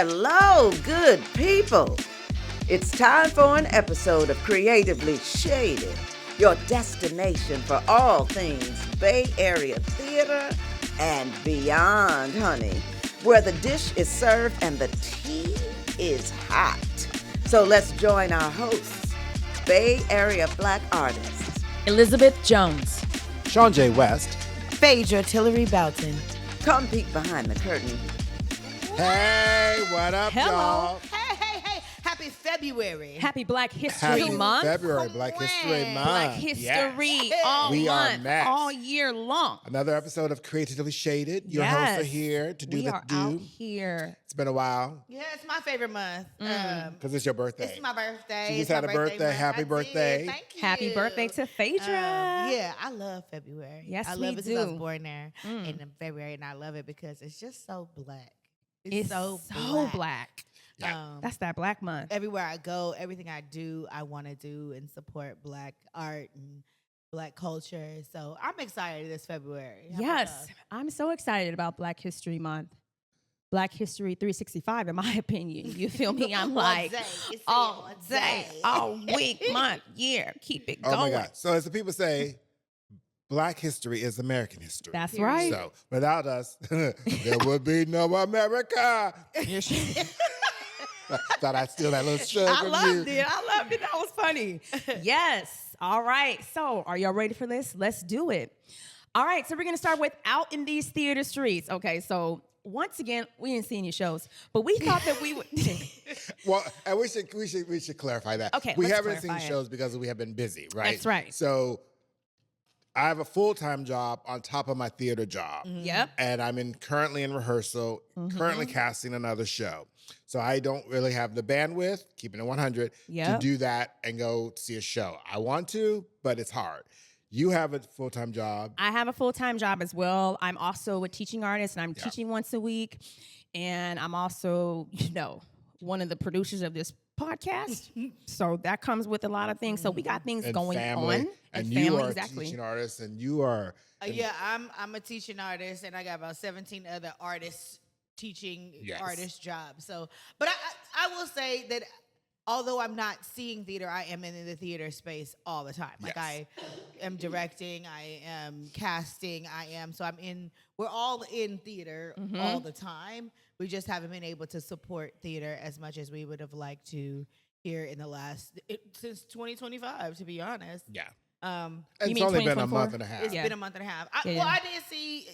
Hello, good people. It's time for an episode of Creatively Shaded, your destination for all things Bay Area theater and beyond, honey, where the dish is served and the tea is hot. So let's join our hosts, Bay Area Black artists, Elizabeth Jones, ShawnJ West, Phaedra Tillery Belton. Come peek behind the curtain. Hey, what up, Hello. y'all? Hey. Happy February. Happy Black History Happy Month. February, Black History Month. Black History Yes. all We are month, next. all year long. Another episode of Creatively Shaded. Your hosts are here to do we the are do. out here. It's been a while Yeah, it's my favorite month. because it's your birthday. It's my birthday. She just It's had my a birthday. month. Happy I did. birthday. Thank you. Happy birthday to Phaedra. Yeah, I love February. Yes, I we love it since I was do. born there in February, and I love it because it's just so black. It's so black. Yeah. That's that Black month. Everywhere I go, everything I do, I want to do and support black art and black culture. So I'm excited this February. How about Yes, y'all? I'm so excited about Black History Month. Black History 365, in my opinion. You feel me? I'm All like, day. It's all all day, day. all week, month, year. Keep it Oh going. my God. So as the people say, Black history is American history. That's Period. right. So without us, there would be no America. Thought I'd steal that little show I from loved you. it. I loved it. That was funny. Yes. All right. So, are y'all ready for this? Let's do it. All right. So, we're going to start with Out in These Theater Streets. Okay. So, once again, we didn't see any shows, but we thought that we would. Well, and we should clarify that. Okay, we let's haven't seen clarify it. shows because we have been busy, right? That's right. So I have a full-time job on top of my theater job. Yep. And I'm currently in rehearsal, currently casting another show. So I don't really have the bandwidth, keeping it 100, to Yep. do that and go see a show. I want to, but it's hard. You have a full-time job. I have a full-time job as well. I'm also a teaching artist, and I'm teaching once a week. And I'm also, one of the producers of this podcast. So that comes with a lot of things. So we got things And going family, on. and family, you are exactly. a teaching artist, and you are Yeah, I'm a teaching artist, and I got about 17 other artists teaching Yes. artist jobs. So, but I will say that although I'm not seeing theater, I am in the theater space all the time. Like Yes. I am directing, I am casting, we're all in theater all the time. We just haven't been able to support theater as much as we would have liked to here in the since 2025, to be honest. yeah. You It's mean only been a 2024? month and a half. It's been a month and a half. Yeah. Well, I did see,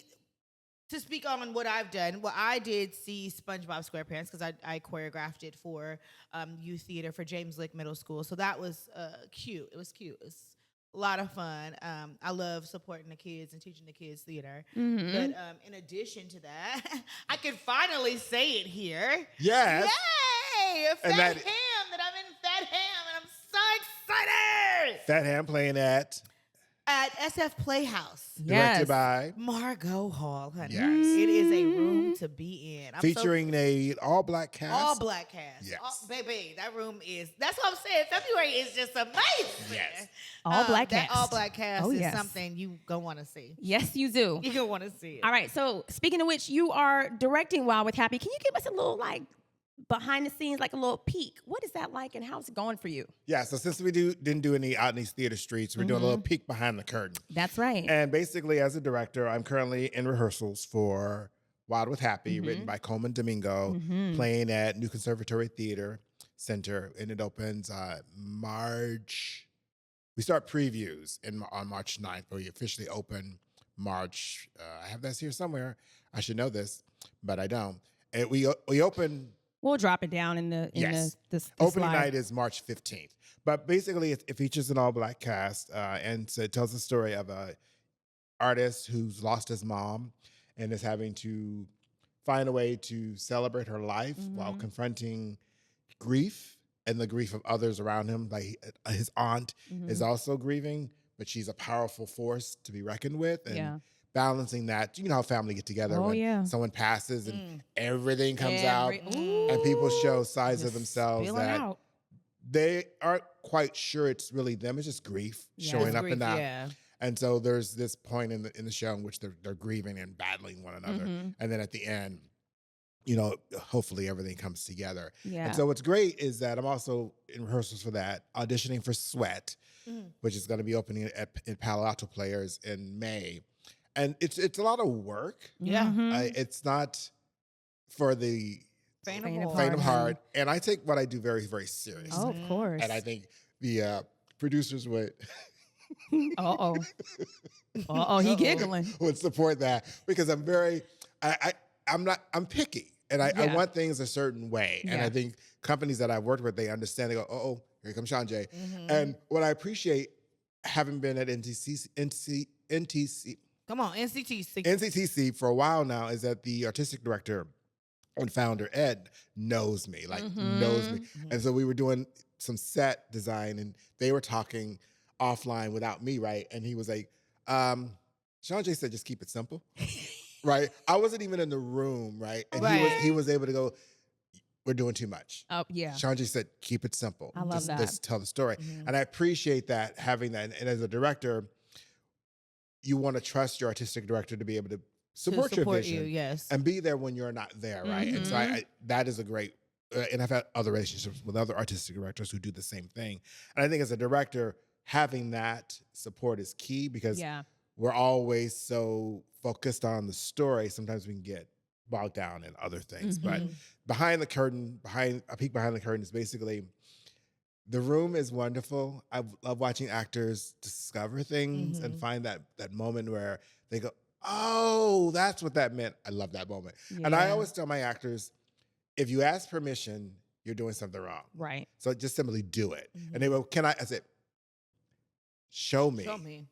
to speak on what I've done, well, I did see SpongeBob SquarePants because I choreographed it for youth theater for James Lick Middle School. So that was cute. It was cute. It was a lot of fun. I love supporting the kids and teaching the kids theater. Mm-hmm. But in addition to that, I can finally say it here. Yes. Yay! And Fat that- Ham, that I'm in Fat Ham, and I'm so excited! Fat Ham playing at At SF Playhouse. Yes. directed by Margot Hall, honey. Yes. It is a room to be in. I'm featuring a all-black cast. all black cast. Yes. Baby, that room that's what I'm saying. February is just amazing. Yes. All black that cast. all black cast Oh, is yes. something you gonna want to see. Yes, you do. You gonna want to see it. All right. So, speaking of which, you are directing Wild with Happy. Can you give us a little, behind the scenes, a little peek? What is that like, and how's it going for you? Yeah, so since we didn't do any Out in These Theater Streets, we're doing a little peek behind the curtain. That's right. And basically, as a director, I'm currently in rehearsals for Wild with Happy, written by Coleman Domingo, playing at New Conservatory Theater Center, and it opens March. We start previews on March 9th, but we officially open March. I have this here somewhere. I should know this, but I don't. And we open. We'll drop it down in the Yes. the Opening slide. night is March 15th. But basically, it features an all-black cast, and so it tells the story of a artist who's lost his mom and is having to find a way to celebrate her life while confronting grief and the grief of others around him. Like his aunt is also grieving, but she's a powerful force to be reckoned with. And balancing that, you know how family get together Oh, when yeah. someone passes and everything comes Every- out Ooh. and people show sides of Just themselves spilling that out. they aren't quite sure it's really them. It's just grief showing up in that. Yeah. And so there's this point in the show in which they're grieving and battling one another. And then at the end, hopefully everything comes together. Yeah. And so what's great is that I'm also in rehearsals for that, auditioning for Sweat, which is going to be opening in Palo Alto Players in May. And it's a lot of work. Yeah. It's not for the Faint Faint of of faint of heart. heart. And I take what I do very, very seriously. Oh, of course. And I think the producers would Uh-oh. Uh-oh, he giggling. would support that because I'm very I'm picky and I Yeah. want things a certain way. And Yeah. I think companies that I've worked with, they understand. They go, oh, here comes ShawnJ. And what I appreciate, having been at Come on, NCTC. NCTC for a while now, is that the artistic director and founder, Ed, knows me, knows me. And so we were doing some set design and they were talking offline without me, right? And he was like, ShawnJ said, just keep it simple. Right? I wasn't even in the room, right? And he was able to go, we're doing too much. Oh, yeah. ShawnJ said, keep it simple. I love that. Just tell the story. And I appreciate that, having that. And as a director, you want to trust your artistic director to be able to support your vision. you, yes. And be there when you're not there, right? And so I that is a great, and I've had other relationships with other artistic directors who do the same thing. And I think as a director, having that support is key because Yeah. we're always so focused on the story. Sometimes we can get bogged down in other things. But behind the curtain, a peek behind the curtain is basically, the room is wonderful. I love watching actors discover things and find that moment where they go, oh, that's what that meant. I love that moment. And I Yeah. always tell my actors, if you ask permission, you're doing something wrong. Right. So just simply do it. And they go, I said, show me. Show me.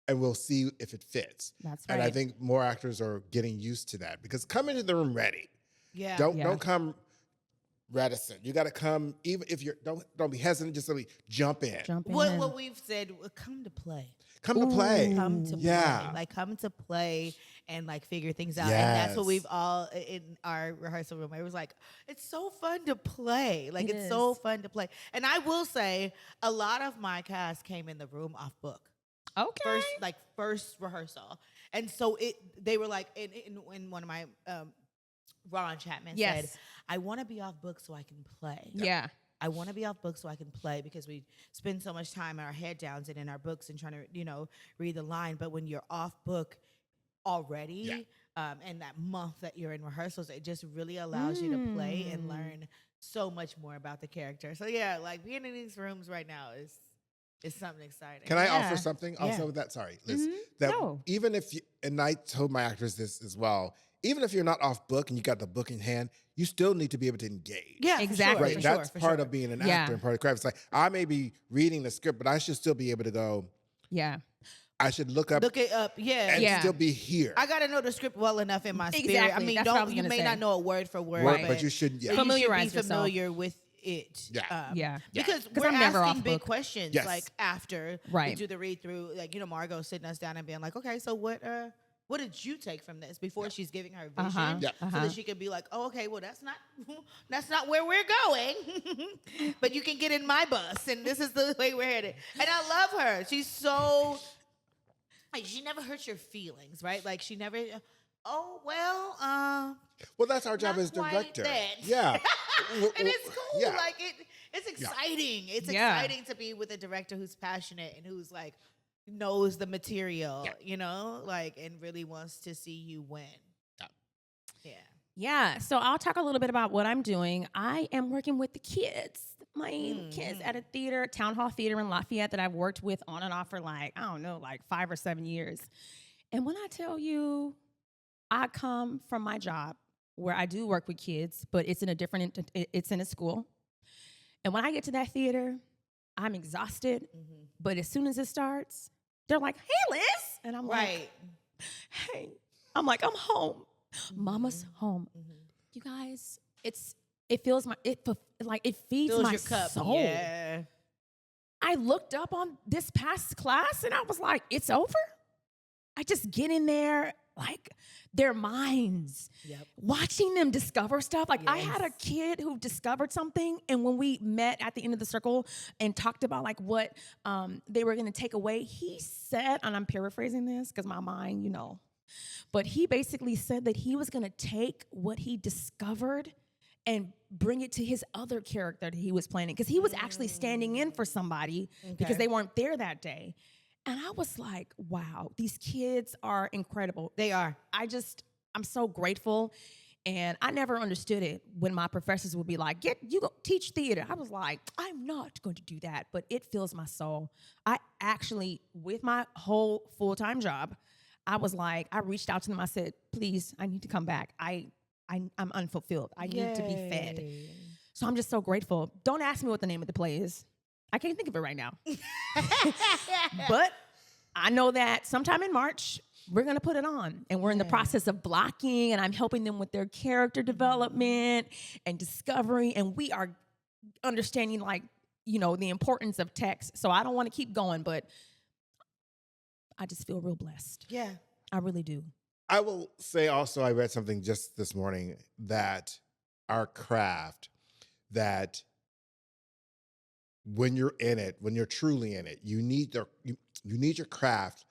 And we'll see if it fits. That's right. And I think more actors are getting used to that because come into the room ready. Yeah. Don't come reticent. You got to come, even if you're, don't be hesitant, just simply jump in. Jump in. What we've said, come to play. Come to play. Come to Yeah. play. Like, come to play and like figure things out. Yes. And that's what we've all in our rehearsal room. It was like, it's so fun to play. Like, It it's so is. fun to play. And I will say, a lot of my cast came in the room off book. Okay. First rehearsal. And so they were like, in one of my, Ron Chapman said, Yes. I want to be off book so I can play. Yeah. I want to be off book so I can play because we spend so much time in our head downs and in our books and trying to, read the line. But when you're off book already, and that month that you're in rehearsals, it just really allows you to play and learn so much more about the character. So yeah, like being in these rooms right now is something exciting. Can I Yeah. offer something also Yeah. with that? Sorry, Liz. Mhm. That No. even if you, and I told my actors this as well, even if you're not off book and you got the book in hand, you still need to be able to engage. Yeah, Exactly. Right. For That's sure, part of being an Yeah. actor and part of the craft. It's like, I may be reading the script, but I should still be able to go, Yeah. I should look up Look it up. Yeah. and Yeah. still be here. I got to know the script well enough in my spirit. I Exactly. mean, That's what I was you gonna may say. not know it word for word, Work, but you should, but yeah. you should Familiarize be yourself. familiar with it. Yeah. Yeah. Because 'Cause we're I'm never asking off big book. questions Yes. like after we Right. do the read through, like, Margot sitting us down and being like, okay, so what did you take from this before she's giving her vision? Uh-huh. Yeah. So that she could be like, oh, okay, well, that's not where we're going. But you can get in my bus and this is the way we're headed. And I love her. She's so, like, she never hurts your feelings, right? Like, she never, oh, well, Well, that's our job not as quite director. that. Yeah. and it's cool. Yeah. Like it's exciting. It's Yeah. exciting to be with a director who's passionate and who's like knows the material, like, and really wants to see you win. Yeah. Yeah. Yeah. So I'll talk a little bit about what I'm doing. I am working with the kids, my kids at a theater, Town Hall Theater in Lafayette that I've worked with on and off for like 5 or 7 years. And when I tell you, I come from my job where I do work with kids, but it's in a school. And when I get to that theater, I'm exhausted. But as soon as it starts, they're like, hey, Liz. And I'm like, hey. I'm like, I'm home. Mama's home. You guys, it feeds Fills my your cup. soul. Yeah. I looked up on this past class and I was like, it's over? I just get in there, like their minds, watching them discover stuff. Like I had a kid who discovered something, and when we met at the end of the circle and talked about like what they were going to take away, he said, and I'm paraphrasing this because my mind, But he basically said that he was going to take what he discovered and bring it to his other character that he was playing, because he was actually standing in for somebody because they weren't there that day. And I was like, wow, these kids are incredible. They are. I'm so grateful. And I never understood it when my professors would be like, you go teach theater. I was like, I'm not going to do that, but it fills my soul. I actually, with my whole full-time job, I was like, I reached out to them. I said, please, I need to come back. I'm unfulfilled. I need to be fed. So I'm just so grateful. Don't ask me what the name of the play is. I can't think of it right now. But I know that sometime in March, we're going to put it on, and we're in the process of blocking, and I'm helping them with their character development and discovery. And we are understanding, like, the importance of text. So I don't want to keep going, but I just feel real blessed. Yeah. I really do. I will say also, I read something just this morning that our craft, that when you're in it, when you're truly in it, you need your craft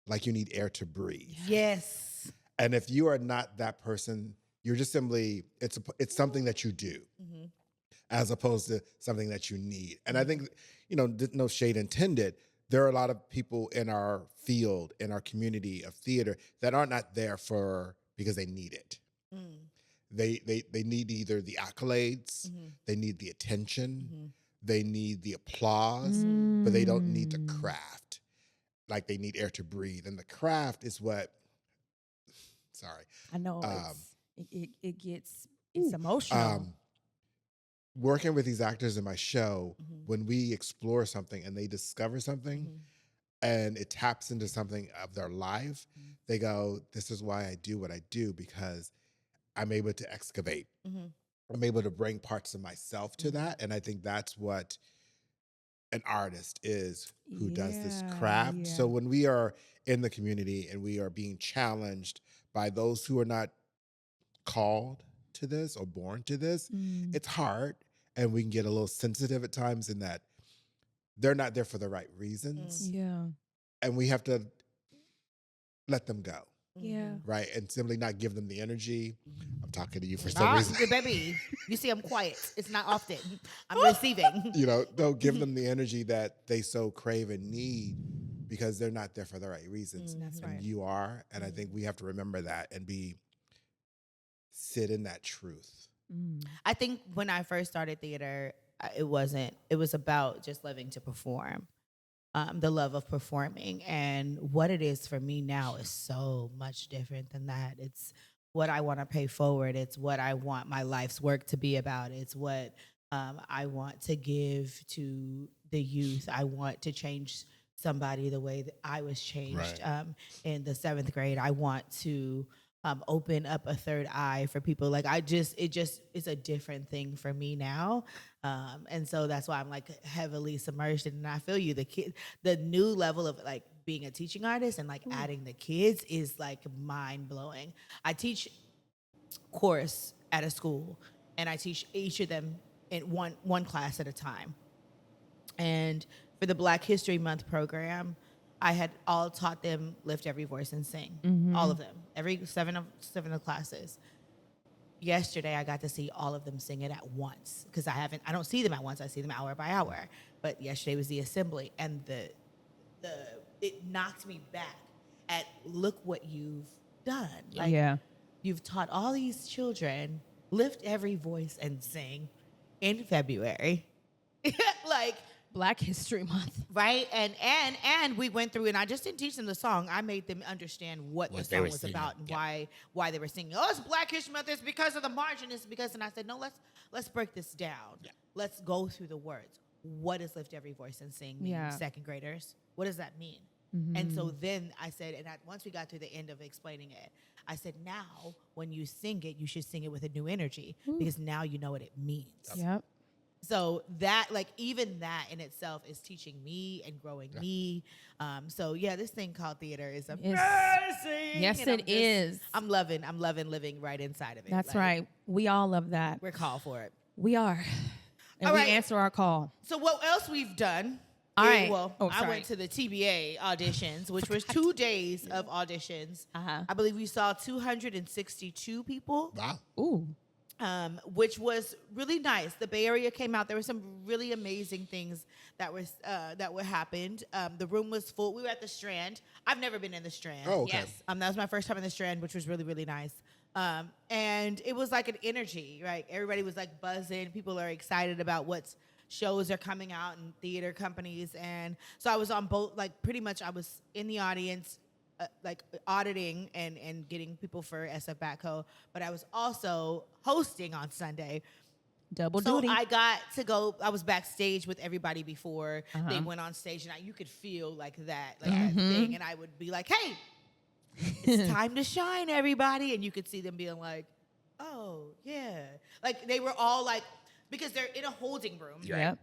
like you need air to breathe. Yes. And if you are not that person, you're just simply, it's something that you do as opposed to something that you need. And I think, no shade intended, there are a lot of people in our field, in our community of theater, that are not there because they need it. They need either the accolades, they need the attention, they need the applause, but they don't need the craft. Like, they need air to breathe. And the craft is what, sorry. I know it's emotional. Working with these actors in my show, when we explore something and they discover something and it taps into something of their life, they go, this is why I do what I do, because I'm able to excavate. I'm able to bring parts of myself to that. And I think that's what an artist is, who does this craft. Yeah. So when we are in the community and we are being challenged by those who are not called to this or born to this, it's hard, and we can get a little sensitive at times in that they're not there for the right reasons. Yeah. And we have to let them go. Yeah. Right? And simply not give them the energy. I'm talking to you for some reason. Baby, you see I'm quiet. It's not often. I'm receiving. Don't give them the energy that they so crave and need, because they're not there for the right reasons. That's and right. You are. And I think we have to remember that and sit in that truth. I think when I first started theater, it was about just loving to perform. The love of performing, and what it is for me now is so much different than that. It's what I want to pay forward. It's what I want my life's work to be about. It's what I want to give to the youth. I want to change somebody the way that I was changed in the 7th grade. I want to open up a third eye for people. Like, it's a different thing for me now. And so that's why I'm like heavily submerged in it. And I feel you, the new level of like being a teaching artist and like adding the kids is like mind blowing. I teach chorus at a school, and I teach each of them in one class at a time. And for the Black History Month program, I had all taught them Lift Every Voice and Sing. All of them, every seven of the classes. Yesterday, I got to see all of them sing it at once, because I don't see them at once. I see them hour by hour. But yesterday was the assembly, and it knocked me back at, look what you've done. Like, you've taught all these children Lift Every Voice and Sing in February. Like, Black History Month. Right? And we went through, and I just didn't teach them the song. I made them understand what the song was about and why they were singing. Oh, it's Black History Month. It's because of the margin. It's because, and I said, no, let's break this down. Yeah. Let's go through the words. What does Lift Every Voice and Sing mean, 2nd graders? What does that mean? And so then I said, once we got to the end of explaining it, I said, now when you sing it, you should sing it with a new energy, because now you know what it means. Yep. So that, like, even that in itself is teaching me and growing me. So yeah, this thing called theater is amazing. Yes, it is. I'm loving living right inside of it. That's right. We all love that. We're called for it. We are. And All we right. answer our call. So what else we've done? All right. Well, Oh, I sorry. went to the TBA auditions, which was 2 days of auditions. Uh-huh. I believe we saw 262 people. Wow. Ooh. Which was really nice. The Bay Area came out. There were some really amazing things that were happened. The room was full. We were at the Strand. I've never been in the Strand. Oh, okay. Yes. That was my first time in the Strand, which was really, really nice. And it was like an energy, right? Everybody was like buzzing. People are excited about what shows are coming out and theater companies. And so I was on both, like pretty much I was in the audience, like auditing and getting people for SF Backhoe, but I was also hosting on Sunday. Double So duty. I got to go. I was backstage with everybody before they went on stage, and you could feel like that thing. And I would be like, "Hey, it's time to shine, everybody!" And you could see them being like, "Oh yeah," like they were all like, because they're in a holding room. Yep.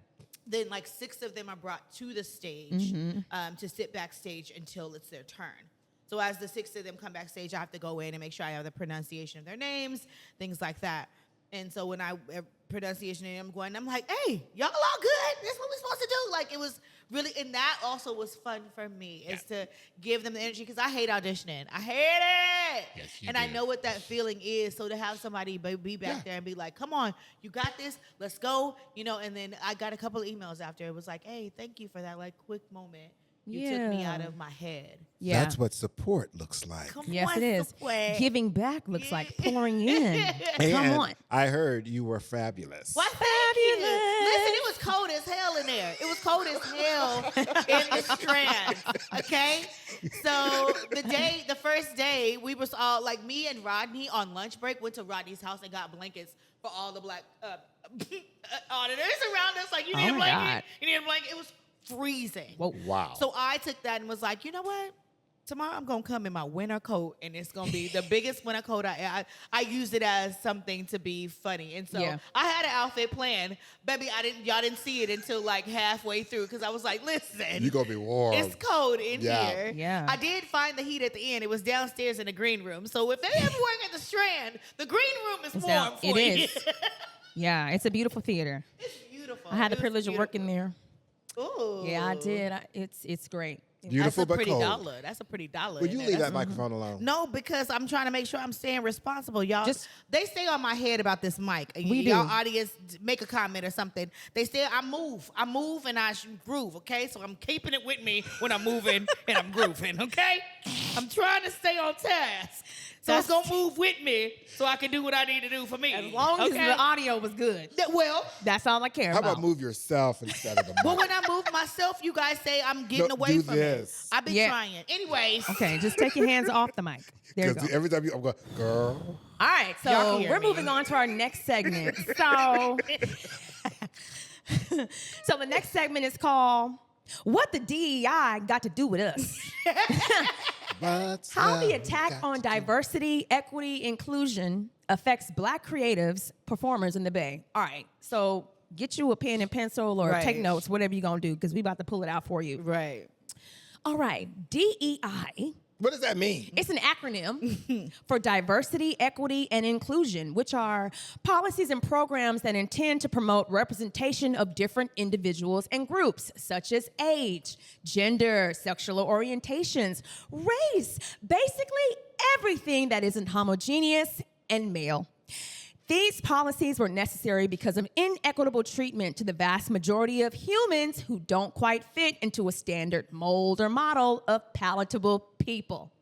Then like 6 of them are brought to the stage to sit backstage until it's their turn. So as the 6 of them come backstage, I have to go in and make sure I have the pronunciation of their names, things like that. And so when I pronunciation I'm going, I'm like, hey, y'all all good? This is what we're supposed to do. Like it was really, and that also was fun for me, is to give them the energy, because I hate auditioning. I hate it. Yes, you and do. I know what that feeling is. So to have somebody be back there and be like, come on, you got this, let's go. And then I got a couple of emails after. It was like, hey, thank you for that like quick moment. You took me out of my head. Yeah. That's what support looks like. Come Yes, on, it is. support. Giving back looks like pouring in. Come And on. I heard you were fabulous. What? Thank you. Listen, it was cold as hell in there. It was cold as hell in the Strand. Okay? So the first day, we was all, like me and Rodney on lunch break, went to Rodney's house and got blankets for all the black auditors around us. Like, you need Oh a my blanket? God. You need a blanket? It was freezing. Whoa. Wow. So I took that and was like, you know what? Tomorrow I'm gonna come in my winter coat, and it's gonna be the biggest winter coat I used it as something to be funny, and so Yeah. I had an outfit planned, baby. Y'all didn't see it until like halfway through, because I was like, listen, You're going to be warm. it's cold in Yeah. here. Yeah. I did find the heat at the end. It was downstairs in the green room. So if they ever work at the Strand, the green room is warm for It you. is. Yeah, it's a beautiful theater. It's beautiful. I had the It was privilege of working there. Ooh. Yeah, I did. It's great. Beautiful That's a but pretty cold. dollar. That's a pretty dollar. Would in you there. leave That's that microphone alone? No, because I'm trying to make sure I'm staying responsible, y'all. They stay on my head about this mic. We y'all do. audience, make a comment or something. They say I move and I groove. Okay, so I'm keeping it with me when I'm moving and I'm grooving. Okay, I'm trying to stay on task. So it's gonna move with me so I can do what I need to do for me. As long as the audio was good. Well, That's all I care How about. about move yourself instead of the mic? well, when I move myself, you guys say I'm getting No, away do from this. it. I've been Yeah. trying. Anyways. Okay, just take your hands off the mic. There you go. Because every time I'm going, girl. All right, Y'all so can hear we're me. moving on to our next segment. So, so the next segment is called "What the DEI Got to Do with Us." How the attack on diversity, equity, inclusion affects Black creatives, performers in the Bay. All right, so get you a pen and pencil or Right. take notes, whatever you're gonna do, because we about to pull it out for you. Right. All right, DEI. What does that mean? It's an acronym for diversity, equity, and inclusion, which are policies and programs that intend to promote representation of different individuals and groups, such as age, gender, sexual orientations, race, basically everything that isn't homogeneous and male. These policies were necessary because of inequitable treatment to the vast majority of humans who don't quite fit into a standard mold or model of palatable people.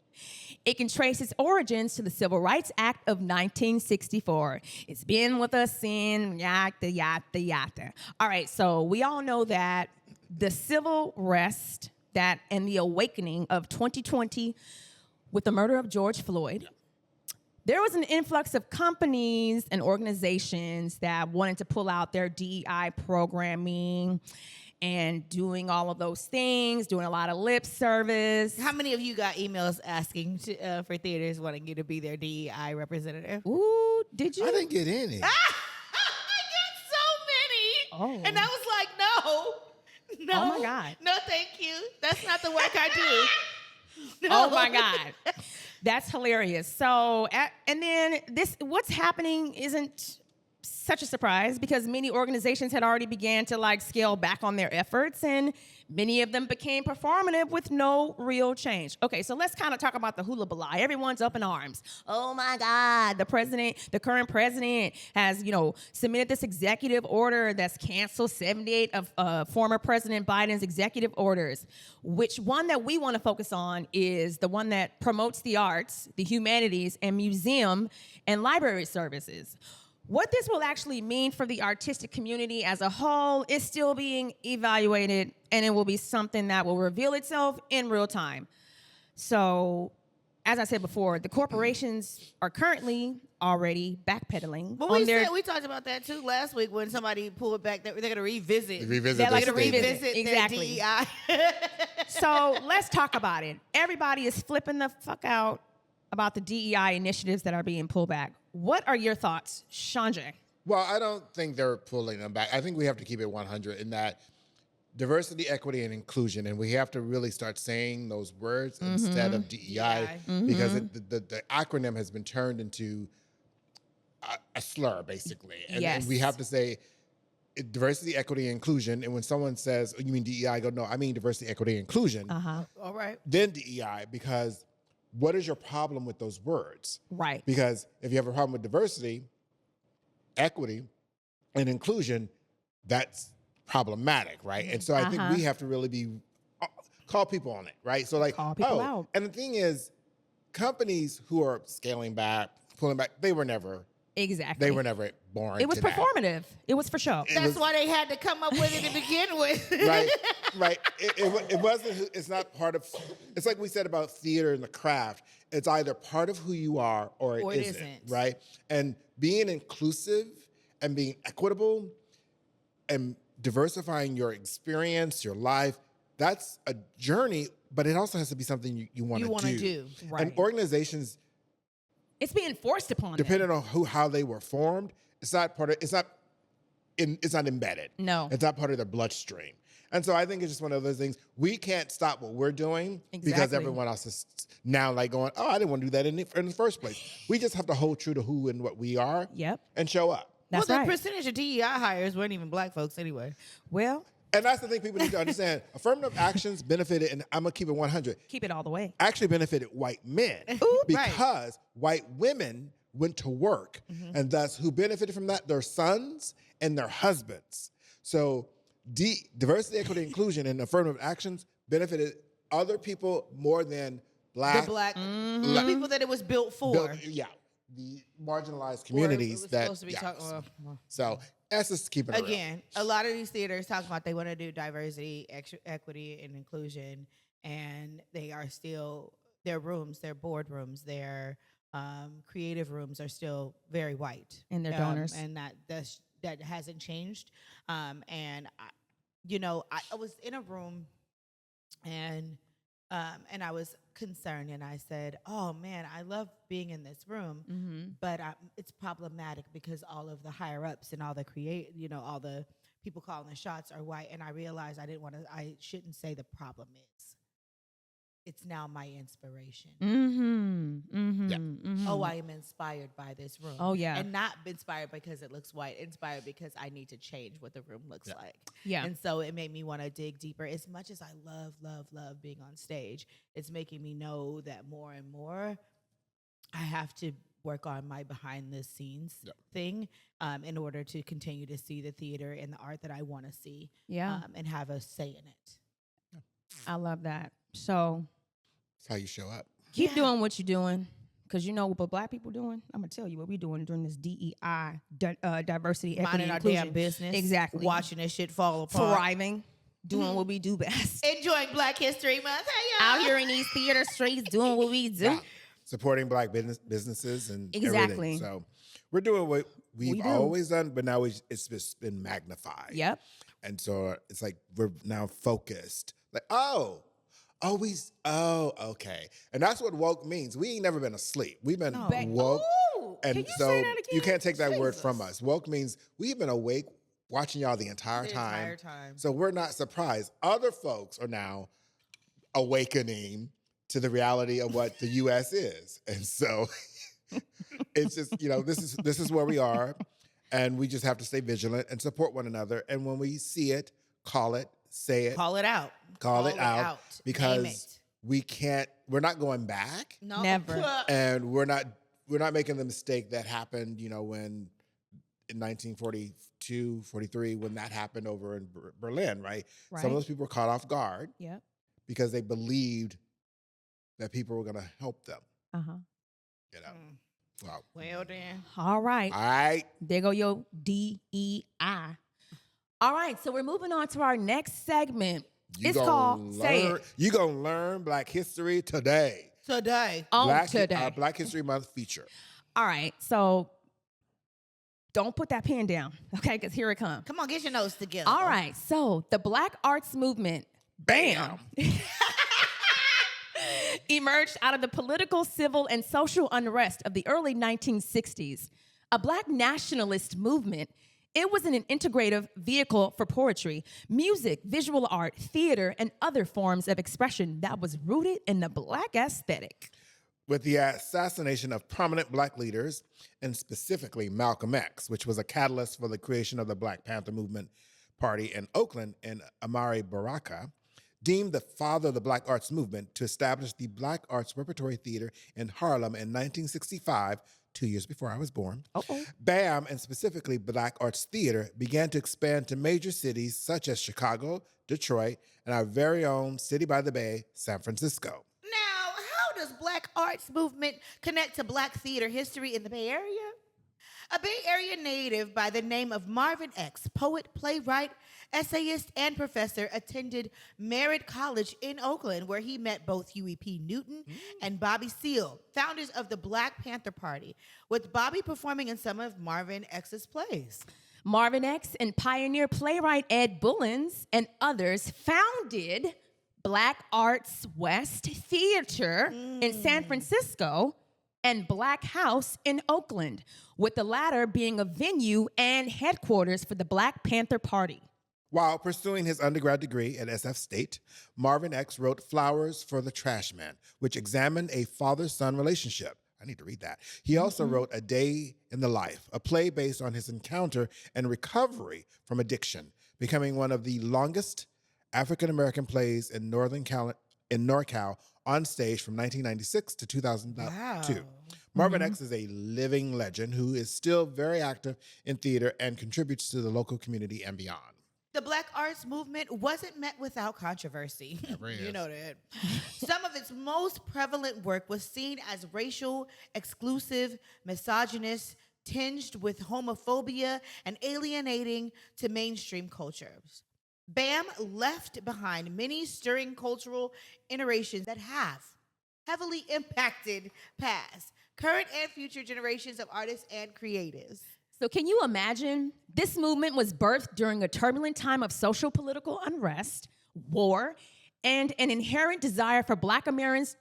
It can trace its origins to the Civil Rights Act of 1964. It's been with us in yada. All right, so we all know that the civil unrest and the awakening of 2020 with the murder of George Floyd, there was an influx of companies and organizations that wanted to pull out their DEI programming and doing all of those things, doing a lot of lip service. How many of you got emails asking for theaters wanting you to be their DEI representative? Ooh, did you? I didn't get any. I get so many. Oh. And I was like, no. Oh, my God. No, thank you. That's not the work I do. Oh my God. That's hilarious. So, and then what's happening isn't such a surprise because many organizations had already began to like scale back on their efforts, and many of them became performative with no real change. Okay, so let's kind of talk about the hula balai. Everyone's up in arms. Oh my God, the current president has, submitted this executive order that's canceled 78 of former President Biden's executive orders. Which one that we want to focus on is the one that promotes the arts, the humanities, and museum and library services. What this will actually mean for the artistic community as a whole is still being evaluated, and it will be something that will reveal itself in real time. So, as I said before, the corporations are currently already backpedaling. But we talked about that too last week when somebody pulled back that they're going to revisit. They're like to revisit exactly. DEI. So let's talk about it. Everybody is flipping the fuck out about the DEI initiatives that are being pulled back. What are your thoughts, ShawnJ? Well, I don't think they're pulling them back. I think we have to keep it 100 in that diversity, equity, and inclusion, and we have to really start saying those words instead of DEI because the acronym has been turned into a slur, basically. And we have to say diversity, equity, and inclusion. And when someone says, "Oh, you mean DEI?" I go, "No, I mean diversity, equity, and inclusion." All right. Then DEI, because what is your problem with those words? Right. Because if you have a problem with diversity, equity, and inclusion, that's problematic, right? And so I think we have to really call people on it, right? So like, call people out. And the thing is, companies who are scaling back, pulling back, they were never born. It was performative. It was for show. That's why they had to come up with it to begin with. Right. It wasn't. It's not part of. It's like we said about theater and the craft. It's either part of who you are or it isn't. Right. And being inclusive and being equitable and diversifying your experience, your life, that's a journey. But it also has to be something you want to do. Right. And organizations. It's being forced upon them. Depending on how they were formed, it's not embedded. No. It's not part of their bloodstream. And so I think it's just one of those things. We can't stop what we're doing because everyone else is now like going, "Oh, I didn't want to do that in the first place." We just have to hold true to who and what we are and show up. That's the percentage of DEI hires weren't even black folks anyway. Well. And that's the thing people need to understand. Affirmative actions benefited, and I'm going to keep it 100. Keep it all the way. Actually benefited white men because white women went to work. And thus, who benefited from that? Their sons and their husbands. So diversity, equity, inclusion, and affirmative actions benefited other people more than black. The black people that it was built for. The marginalized communities So that's just keep it again. A lot of these theaters talk about they want to do diversity, equity, and inclusion, and they are still their rooms, their boardrooms, their creative rooms are still very white, and their donors, and that hasn't changed. And I was in a room, and I was concerned, and I said, "Oh man, I love being in this room, but it's problematic because all of the higher ups and all the all the people calling the shots are white." And I realized I shouldn't say the problem is. It's now my inspiration. Oh, I am inspired by this room. Oh, yeah. And not inspired because it looks white, inspired because I need to change what the room looks like. Yeah. And so it made me want to dig deeper. As much as I love being on stage, it's making me know that more and more I have to work on my behind the scenes thing in order to continue to see the theater and the art that I want to see and have a say in it. I love that. So that's how you show up. Keep doing what you're doing, because you know what black people doing. I'm gonna tell you what we're doing during this DEI, diversity, equity, minding our inclusion. damn business, exactly. Watching this shit fall apart, thriving, doing what we do best, enjoying Black History Month. Hey, y'all. Out here in these theater streets, doing what we do, supporting black businesses and exactly. Everything. So we're doing what we've always done, but now it's just been magnified. Yep. And so it's like we're now focused. Like okay. And that's what woke means. We ain't never been asleep. We've been woke. And so you can't take that word from us. Woke means we've been awake watching y'all the entire time. So we're not surprised. Other folks are now awakening to the reality of what the U.S. is. And so it's just, this is where we are. And we just have to stay vigilant and support one another. And when we see it, call it, say it, Call it out. call it out. Name Because we're not going back. No. Never. And we're not making the mistake that happened, when in 1942, 43, when that happened over in Berlin, right? Some of those people were caught off guard Yep. because they believed that people were going to help them. Uh-huh. Wow. Well, then. All right. All right. There go your D.E.I. All right, so we're moving on to our next segment. It's called Say It. You're going to learn Black history today. Today. Today. Our Black History Month feature. All right, so don't put that pen down, okay? Because here it comes. Come on, get your notes together. All right, so the Black arts movement, bam, emerged out of the political, civil, and social unrest of the early 1960s. A Black nationalist movement, it was an integrative vehicle for poetry, music, visual art, theater, and other forms of expression that was rooted in the Black aesthetic. With the assassination of prominent Black leaders, and specifically Malcolm X, which was a catalyst for the creation of the Black Panther Movement Party in Oakland, and Amari Baraka, deemed the father of the Black arts movement to establish the Black Arts Repertory Theater in Harlem in 1965, 2 years before I was born. BAM, and specifically Black Arts Theater, began to expand to major cities such as Chicago, Detroit, and our very own city by the Bay, San Francisco. Now, how does Black arts movement connect to Black theater history in the Bay Area? A Bay Area native by the name of Marvin X, poet, playwright, essayist, and professor, attended Merritt College in Oakland, where he met both Huey P. Newton and Bobby Seale, founders of the Black Panther Party, with Bobby performing in some of Marvin X's plays. Marvin X and pioneer playwright Ed Bullins and others founded Black Arts West Theater in San Francisco and Black House in Oakland, with the latter being a venue and headquarters for the Black Panther Party. While pursuing his undergrad degree at SF State, Marvin X wrote Flowers for the Trash Man, which examined a father-son relationship. I need to read that. He also wrote A Day in the Life, a play based on his encounter and recovery from addiction, becoming one of the longest African-American plays in NorCal on stage from 1996 to 2002. Wow. Marvin X is a living legend who is still very active in theater and contributes to the local community and beyond. The Black arts movement wasn't met without controversy. You know that. Some of its most prevalent work was seen as racial, exclusive, misogynist, tinged with homophobia, and alienating to mainstream cultures. BAM left behind many stirring cultural iterations that have heavily impacted past, current, and future generations of artists and creatives. So can you imagine? This movement was birthed during a turbulent time of social political unrest, war, and an inherent desire for Black Americans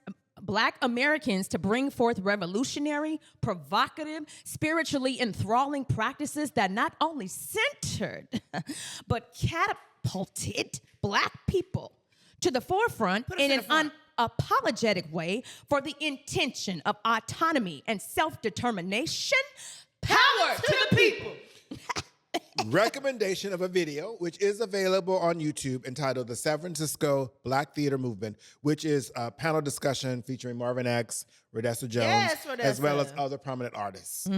to bring forth revolutionary, provocative, spiritually enthralling practices that not only centered, but catapulted Black people to the forefront in an unapologetic way for the intention of autonomy and self-determination. Power to the people. Recommendation of a video, which is available on YouTube, entitled The San Francisco Black Theater Movement, which is a panel discussion featuring Marvin X, Rodessa Jones, as well as other prominent artists.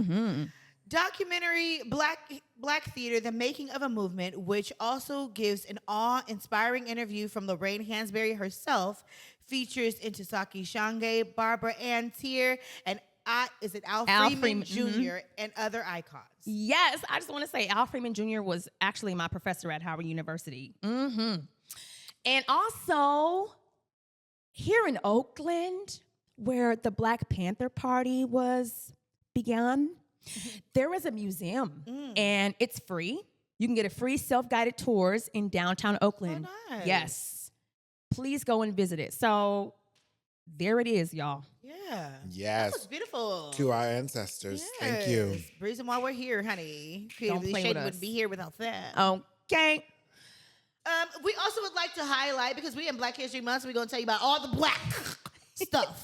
Documentary Black Theater, The Making of a Movement, which also gives an awe-inspiring interview from Lorraine Hansberry herself, features Intisaki Shange, Barbara Ann Tier, and Al Freeman Jr. and other icons. Yes, I just want to say Al Freeman Jr. was actually my professor at Howard University. And also, here in Oakland, where the Black Panther Party began, there is a museum, and it's free. You can get a free self-guided tours in downtown Oakland. Oh, nice. Yes. Please go and visit it. So there it is, y'all. Yeah. Yes. That was beautiful. To our ancestors. Thank you. Yes. Reason why we're here, honey. Don't play with Shady us. wouldn't be here without that. Okay. We also would like to highlight, because we in Black History Month, so we're going to tell you about all the Black stuff.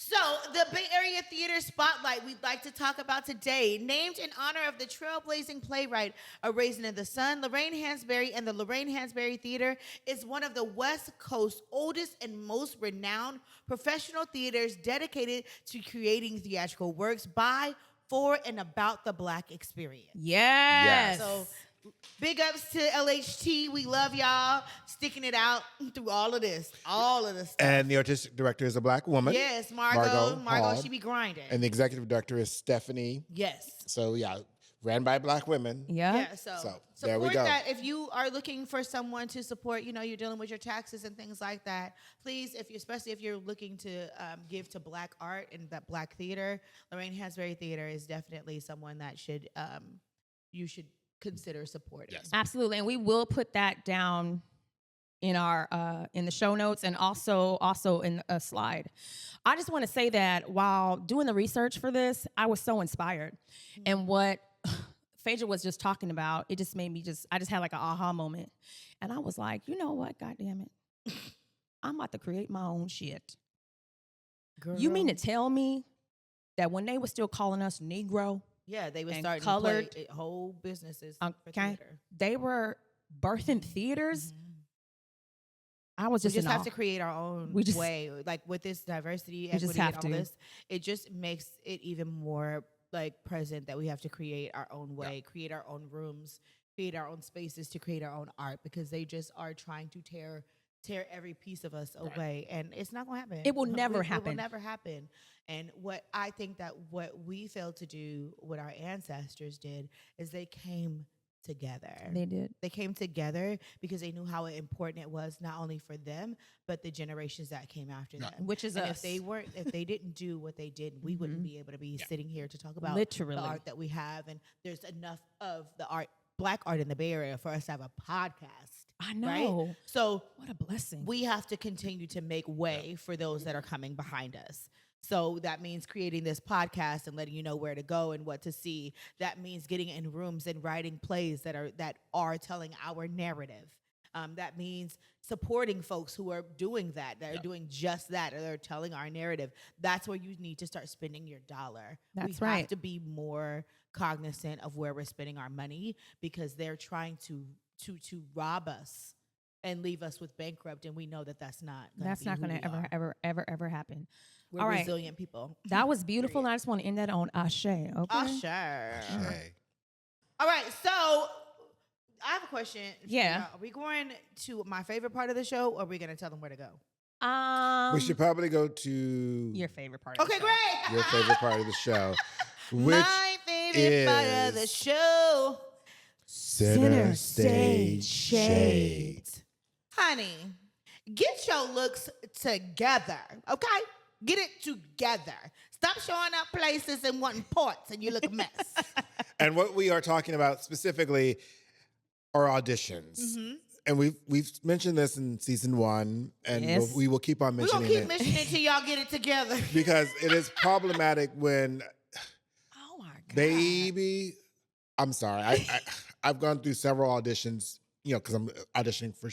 So, the Bay Area Theater Spotlight we'd like to talk about today, named in honor of the trailblazing playwright A Raisin in the Sun, Lorraine Hansberry and the Lorraine Hansberry Theater is one of the West Coast's oldest and most renowned professional theaters dedicated to creating theatrical works by, for, and about the Black experience. Yes. So, big ups to LHT. We love y'all sticking it out through all of this stuff. And the artistic director is a Black woman. Yes, Margot, Hall. she be grinding. And the executive director is Stephanie. Yes. So yeah, ran by Black women. Yeah, so there we support go. that. If you are looking for someone to support, you're dealing with your taxes and things like that, please, especially if you're looking to give to Black art and that Black theater, Lorraine Hansberry Theater is definitely someone that you should consider supporting. Yes. Absolutely. And we will put that down in our in the show notes and also in a slide. I just want to say that while doing the research for this, I was so inspired. And what Phaedra was just talking about, it just made me I just had like an aha moment. And I was like, you know what? God damn it. I'm about to create my own shit. Girl. You mean to tell me that when they were still calling us Negro, Yeah, they were and starting colored, to play whole businesses for okay, theater. they were birthing theaters. Mhm. I was We just just in have awe. to create our own We just- way. Like with this diversity, We just equity, have and all to. this, it just makes it even more like present that we have to create our own way, create our own rooms, create our own spaces to create our own art, because they just are trying to tear every piece of us away, and it's not going to happen. It will never It happen. will never happen. And what I think that what we failed to do, what our ancestors did, is they came together. They did. They came together because they knew how important it was, not only for them, but the generations that came after them. Which is and us. if they didn't do what they did, we wouldn't be able to be sitting here to talk about Literally. the art that we have. And there's enough of the art, Black art in the Bay Area for us to have a podcast. I know. Right? So What a blessing. we have to continue to make way for those that are coming behind us. So that means creating this podcast and letting you know where to go and what to see. That means getting in rooms and writing plays that are telling our narrative. That means supporting folks who are doing that are doing just that, or they're telling our narrative. That's where you need to start spending your dollar. That's we right. have to be more cognizant of where we're spending our money, because they're trying to rob us and leave us with bankrupt, and we know that that's not going to ever happen. We're All right. resilient people. That was beautiful. And I just want to end that on Ashe. Okay. Sure. Okay. All right, so I have a question. Yeah. Are we going to my favorite part of the show, or are we going to tell them where to go? We should probably go to your favorite part. Of Okay, the show. great. your favorite part of the show, which my favorite part of the is show. Center Stage Shades. Honey, get your looks together, okay? Get it together. Stop showing up places and wanting parts, and you look a mess. And what we are talking about specifically are auditions. Mm-hmm. And we've mentioned this in season 1, and Yes. we will keep on We're going mentioning to keep it mentioning it until y'all get it together. because it is problematic when, Oh my God. baby, I'm sorry, I've gone through several auditions, because I'm auditioning for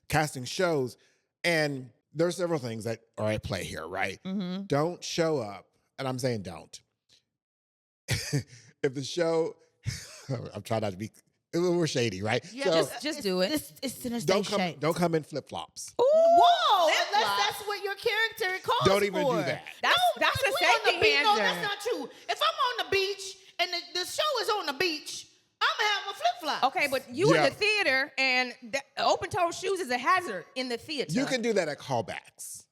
casting shows, and there are several things that are at play here, right? Mm-hmm. Don't show up, and I'm saying don't. If the show, I'm trying not to be, we're shady, right? Yeah, So just do it. It's Center don't Stage Shades. come in flip flops. Whoa! Flip-flops. That's what your character calls Don't even for. do that. That's a we on the safety beach. No, hazard. that's not true. If I'm on the beach and the show is on the beach, I'm gonna have my flip flops. Okay, but you Yeah. in the theater, and open-toed shoes is a hazard in the theater. You can do that at callbacks.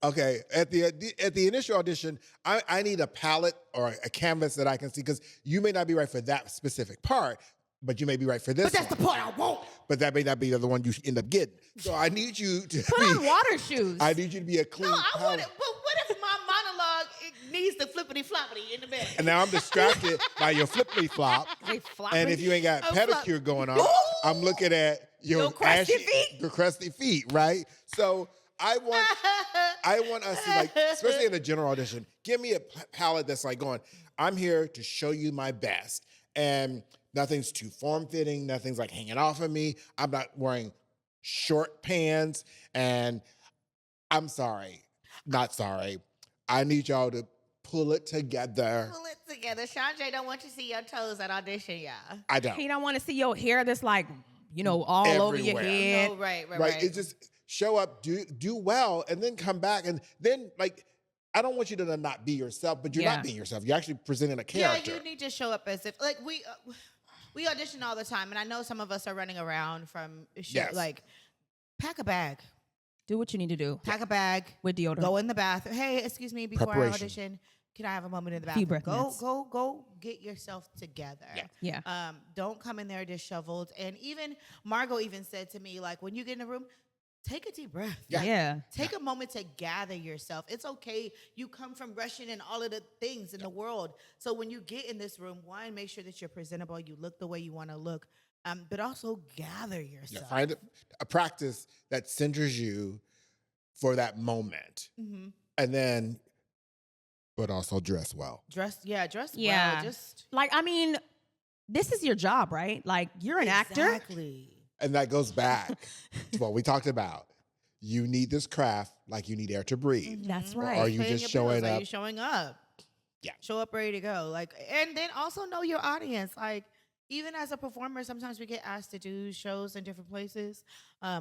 Okay, at the initial audition, I need a palette or a canvas that I can see, because you may not be right for that specific part, but you may be right for this But that's one. the part I want. But that may not be the one you end up getting. So I need you to Put on water shoes. I need you to be a clean No, I want palette. it. But what if my monologue needs the flippity floppity in the bed? And now I'm distracted by your flippity flop. They flop. And if you ain't got Oh, pedicure going on, I'm looking at your crusty ashy- feet? your crusty feet, right? So I want us to, like, especially in a general audition, give me a palette that's like going, I'm here to show you my best. And nothing's too form-fitting. Nothing's like hanging off of me. I'm not wearing short pants. And I'm sorry. not sorry. I need y'all to pull it together. Pull it together. ShawnJ don't want you to see your toes at audition, y'all. I don't. He don't want to see your hair that's like, all over your Everywhere. head. No, right. It just show up, do well, and then come back. And then, like, I don't want you to not be yourself, but you're not being yourself. You're actually presenting a character. Yeah, you need to show up as if, like, we audition all the time, and I know some of us are running around from like, pack a bag. Do what you need to do. Pack a bag. With deodorant. Go in the bathroom. Hey, excuse me, before I audition, can I have a moment in the bathroom? Go get yourself together. Yeah. Don't come in there disheveled. And even Margot even said to me, like, when you get in the room, take a deep breath. Yeah. Take a moment to gather yourself. It's okay. You come from rushing and all of the things in the world. So when you get in this room, one, make sure that you're presentable. You look the way you want to look. But also gather yourself. Yeah, find a practice that centers you for that moment. Mm-hmm. And then, but also dress well. Dress well. Just like, I mean, this is your job, right? Like, you're an actor. Exactly. And that goes back to what we talked about. You need this craft like you need air to breathe. Mm-hmm. That's Or right. are you Paying just your showing bills. up? Are you showing up? Yeah. Show up ready to go. Like, and then also know your audience. Like, even as a performer, sometimes we get asked to do shows in different places,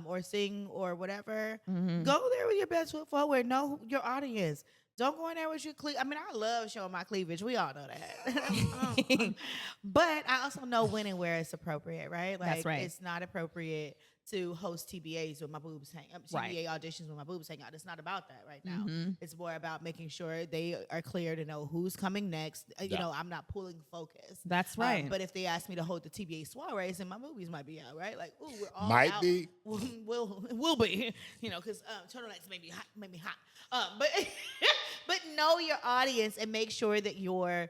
or sing or whatever. Mm-hmm. Go there with your best foot forward. Know your audience. Don't go in there with your cleavage. I mean, I love showing my cleavage. We all know that. But I also know when and where it's appropriate, right? Like, That's right. It's not appropriate to host TBAs with my boobs hang up, TBA auditions with my boobs hang out. It's not about that right now. Mm-hmm. It's more about making sure they are clear to know who's coming next. You know, I'm not pulling focus. That's right. But if they ask me to hold the TBA soirees, then my boobies might be out, right? Like, ooh, we're all Might out. be. Will be, because turtlenecks make me hot. But but know your audience and make sure that you're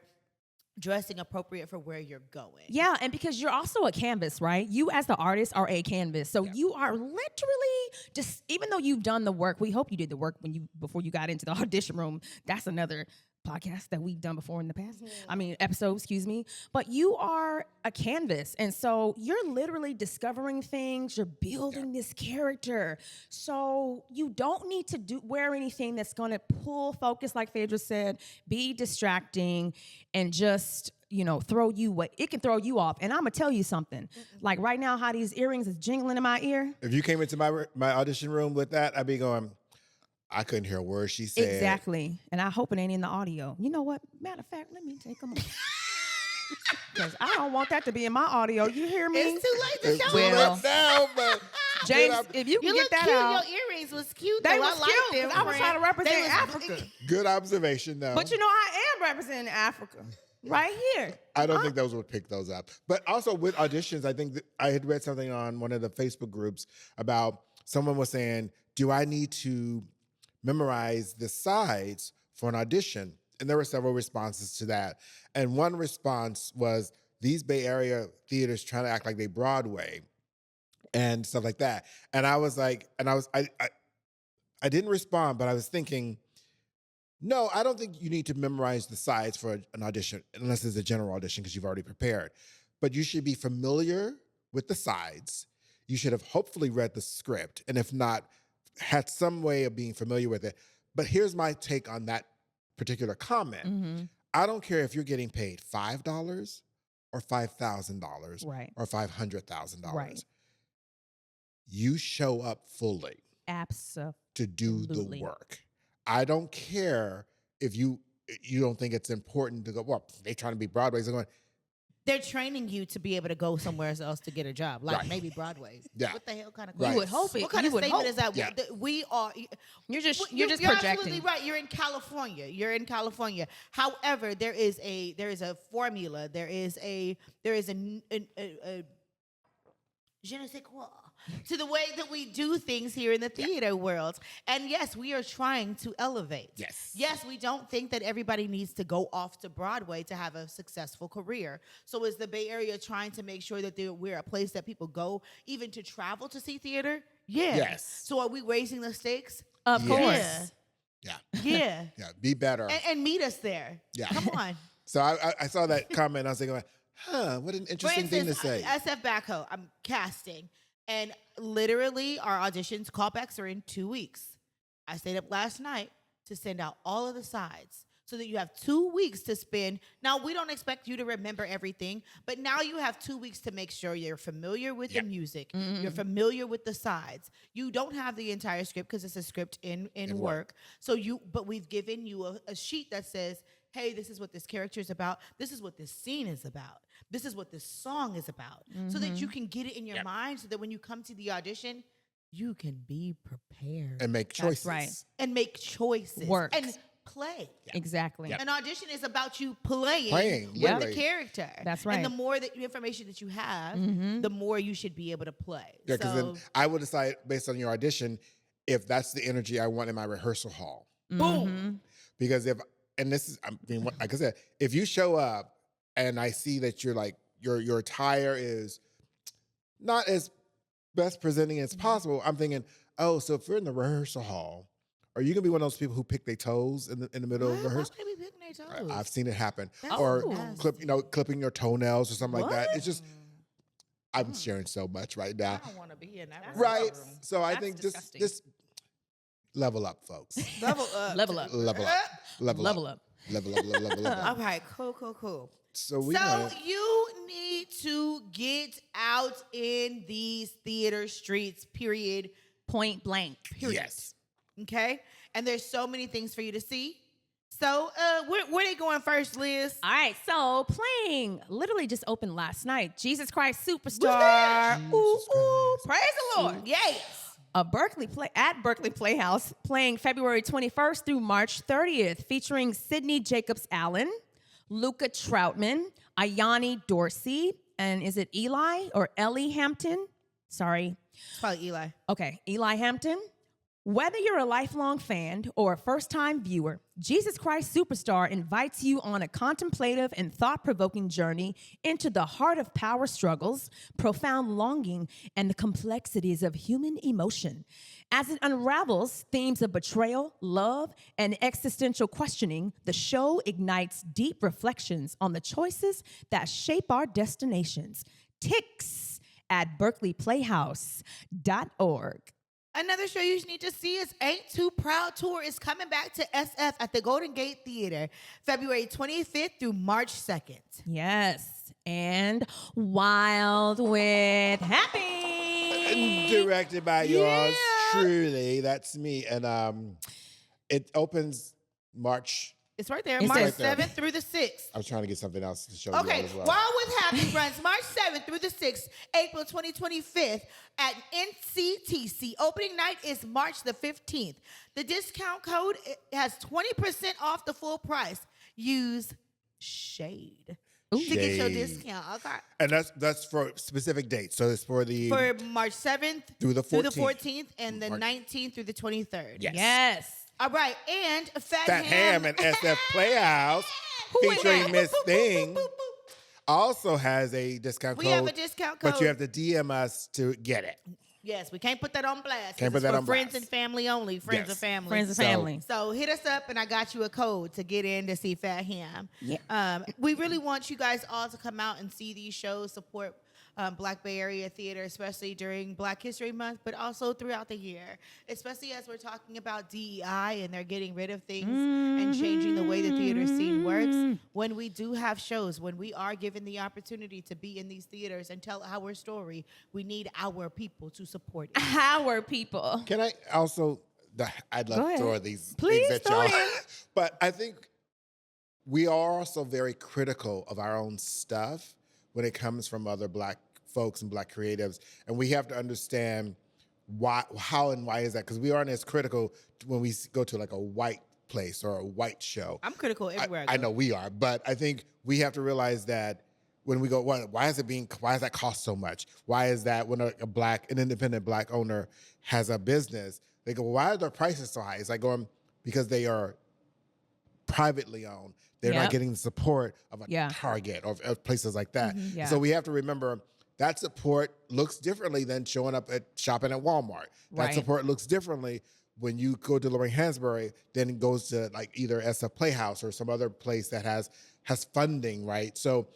dressing appropriate for where you're going. Yeah, and because you're also a canvas, right? You as the artist are a canvas. So you are literally just, even though you've done the work, we hope you did the work before you got into the audition room. That's another podcast that we've done before in the past. Episode, excuse me. But you are a canvas. And so you're literally discovering things. You're building this character. So you don't need to wear anything that's going to pull focus, like Phaedra said, be distracting, and just, throw you it can throw you off. And I'm going to tell you something. Like right now, how these earrings is jingling in my ear. If you came into my audition room with that, I'd be going, I couldn't hear a word she said. Exactly. And I hope it ain't in the audio. You know what? Matter of fact, let me take them off. Because I don't want that to be in my audio. You hear me? It's too late to show Well, now, but James, if you can you get look that cute. out. Your earrings was cute. They though. was I liked cute, them. 'cause I was trying to represent Africa. good observation, though. But I am representing Africa. Right here. I don't think those would pick those up. But also with auditions, I think that I had read something on one of the Facebook groups about someone was saying, do I need to memorize the sides for an audition? And there were several responses to that. And one response was these Bay Area theaters trying to act like they Broadway and stuff like that. And I was like, I didn't respond, but I was thinking, no, I don't think you need to memorize the sides for an audition unless it's a general audition because you've already prepared. But you should be familiar with the sides. You should have hopefully read the script, and if not, had some way of being familiar with it. But here's my take on that particular comment. Mm-hmm. I don't care if you're getting paid $5 or $5,000 Right. or $500,000. Right. You show up fully Absolutely. to do the work. I don't care if you don't think it's important to go, well, they're trying to be Broadway. So They're training you to be able to go somewhere else to get a job, like Right. maybe Broadway. Yeah. What the hell kind of? Right. You would hope it. What kind you of would statement hope. is that? Yeah. That we are. You're just You're projecting. absolutely right. You're in California. However, there is a formula. There is a je ne sais quoi to the way that we do things here in the theater world. And yes, we are trying to elevate. Yes. Yes, we don't think that everybody needs to go off to Broadway to have a successful career. So is the Bay Area trying to make sure that we're a place that people go even to travel to see theater? Yeah. Yes. So are we raising the stakes? Of Yes. course. Yeah. Yeah. Yeah. Be better. And meet us there. Yeah. Come on. So I saw that comment. I was thinking, what an For interesting thing to instance, say. SF Backhoe, I'm casting. And literally our auditions, callbacks are in 2 weeks. I stayed up last night to send out all of the sides so that you have 2 weeks to spend. Now, we don't expect you to remember everything, but now you have 2 weeks to make sure you're familiar with the music. You're familiar with the sides. You don't have the entire script because it's a script in work. But we've given you a sheet that says, hey, this is what this character is about. This is what this scene is about. This is what this song is about. So that you can get it in your mind so that when you come to the audition, you can be prepared. And make choices. That's right. And make choices. Work. And play. Exactly. Yep. An audition is about you playing with literally. the character. That's right. And the more information that you have, the more you should be able to play. Yeah, because then I would decide based on your audition if that's the energy I want in my rehearsal hall. Boom. Because like I said, if you show up and I see that you're like your attire is not as best presenting as possible, I'm thinking, oh, so if we're in the rehearsal hall, are you gonna be one of those people who pick their toes in the middle of rehearsal? Why would they be picking their toes? I've seen it happen. That's Or nasty. clipping your toenails or something like that. What? It's just I'm sharing so much right now. I don't want to be in that Right. room. So I That's think disgusting. just level up, folks. Level up. Level up. Level up. Level up. Level up. Level up. All right, cool. So we So you need to get out in these theater streets, period. Point blank. yes. Okay? And there's so many things for you to see. So where they going first, Liz? All right, so playing literally just opened last night. Jesus Christ Superstar. Ooh, praise the Lord. Yes. At Berkeley Playhouse, playing February 21st through March 30th, featuring Sydney Jacobs Allen, Luca Troutman, Ayani Dorsey, and is it Eli or Ellie Hampton? Sorry. It's probably Eli. Okay, Eli Hampton. Whether you're a lifelong fan or a first-time viewer, Jesus Christ Superstar invites you on a contemplative and thought-provoking journey into the heart of power struggles, profound longing, and the complexities of human emotion. As it unravels themes of betrayal, love, and existential questioning, the show ignites deep reflections on the choices that shape our destinations. Tics at berkeleyplayhouse.org. Another show you need to see is Ain't Too Proud Tour is coming back to SF at the Golden Gate Theater, February 25th through March 2nd. Yes, and Wild with Happy. Directed by yours truly. That's me. And it opens March. It's right there, It March says- 7th through the 6th. I was trying to get something else to show you Okay, all as well. Wild with Happy runs March 7th through the 6th, April 2025 at NCTC. Opening night is March the 15th. The discount code has 20% off the full price. Use SHADE to get your Shade. discount. Okay. And that's for specific dates. So it's for the For March 7th through the 14th. and the March- 19th through the 23rd. Yes. Yes. All right, and Fat Ham and SF Playhouse Who in featuring that? Miss Boop, boop, boop, Thing boop, boop, boop. also has a discount We code. have a discount code. But you have to DM us to get it. Yes, we can't put that on blast. Can't put It's that for on friends blast. and family only. Friends Yes. and family. Friends and So- family. So hit us up, and I got you a code to get in to see Fat Ham. Yeah. We really want you guys all to come out and see these shows, support Black Bay Area theater, especially during Black History Month, but also throughout the year, especially as we're talking about D.E.I. and they're getting rid of things and changing the way the theater scene works. When we do have shows, when we are given the opportunity to be in these theaters and tell our story, we need our people to support it. Our people. Can I also? I'd love Go to ahead. throw these Please things at throw y'all. it in. But I think we are also very critical of our own stuff when it comes from other Black folks and Black creatives, and we have to understand how and why is that? Because we aren't as critical when we go to like a white place or a white show. I'm critical everywhere I go. know we are, but I think we have to realize that when we go, why is that cost so much? Why is that when an independent Black owner has a business, they go, why are their prices so high? It's like going, because they are privately owned. They're Yep. not getting the support of a Yeah. Target or places like that. Yeah. So we have to remember that support looks differently than showing up at shopping at Walmart. That Right. support looks differently when you go to Lorraine Hansberry than it goes to like either SF Playhouse or some other place that has funding, right? So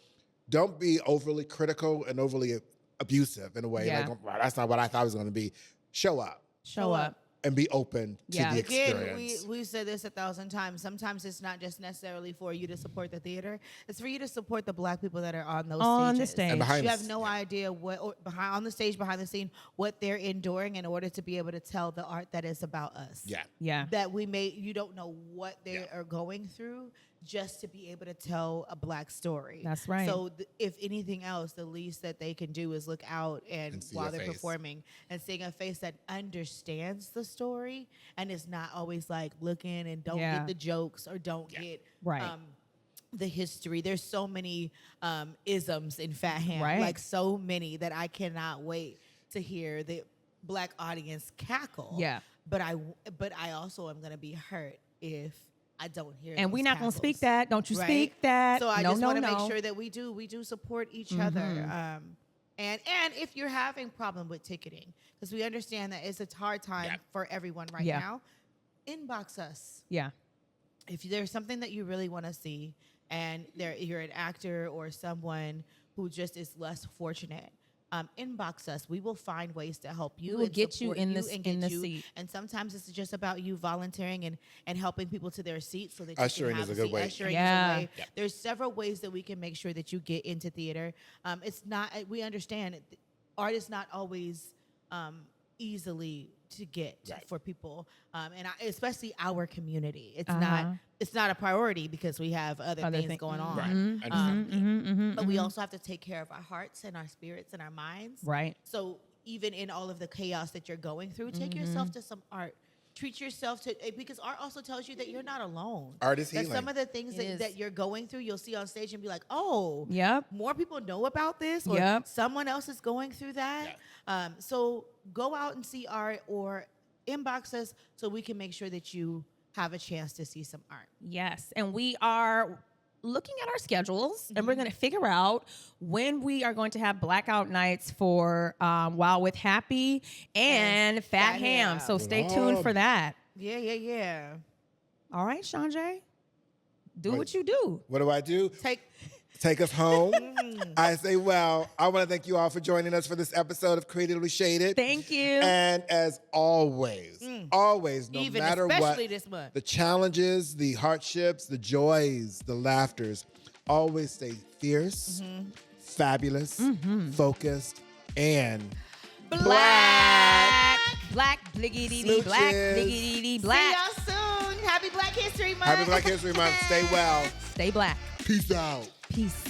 don't be overly critical and overly abusive in a way. Yeah. Like, well, that's not what I thought it was going to be. Show up. Show up. and be open to Yeah. the Again, experience. we said this 1,000 times. Sometimes it's not just necessarily for you to support the theater. It's for you to support the Black people that are on those On the stages. stage. And behind You the have no idea what, or behind on the stage, behind the scene, what they're enduring in order to be able to tell the art that is about us. Yeah. Yeah. That you don't know what they Yeah. are going through just to be able to tell a Black story. That's right. So if anything else, the least that they can do is look out and see while your they're face. performing and seeing a face that understands the story and is not always like looking and don't Yeah. get the jokes or don't get Right. the history. There's so many isms in Fat Ham, Right. like so many that I cannot wait to hear the Black audience cackle. Yeah. But I also am gonna be hurt if I don't hear. And we're those not going to speak cackles, that. Don't you right? speak that. So I no, just no, want to no. make sure that we do support each other. And if you're having problem with ticketing, because we understand that it's a hard time Yeah. for everyone right Yeah. now, inbox us. Yeah. If there's something that you really want to see and you're an actor or someone who just is less fortunate, inbox us. We will find ways to help you. We will and get you support in and the get you. seat. And sometimes it's just about you volunteering and helping people to their seats so that Ushering you is can a have good way. Ushering Yeah. is a way. Yep. There's several ways that we can make sure that you get into theater. It's not. We understand art is not always easily to get Right. for people, especially our community. It's Uh-huh. not. It's not a priority because we have other things thi- going on. Right. Mhm, Understand. But we also have to take care of our hearts and our spirits and our minds. Right. So even in all of the chaos that you're going through, take yourself to some art. Treat yourself to, because art also tells you that you're not alone. Art is That healing. some of the things It is. that you're going through, you'll see on stage and be like, oh, Yep. more people know about this, or Yep. someone else is going through that. So go out and see art or inbox us so we can make sure that you have a chance to see some art. Yes. And we are looking at our schedules and we're going to figure out when we are going to have blackout nights for Wild with Happy and Fat Fat Ham. Ham. So stay tuned for that. Yeah. All right, ShawnJ, do What- what you do. What do I do? Take Take us home. I say, well, I want to thank you all for joining us for this episode of Creatively Shaded. Thank you. And as always, no even matter what, especially this month. the challenges, the hardships, the joys, the laughters, always stay fierce, fabulous, focused, and Black bliggity Smooches. black bliggity black. See y'all soon. Happy Black History Month. Happy Black History Month. Stay well. Stay black. Peace out. Peace.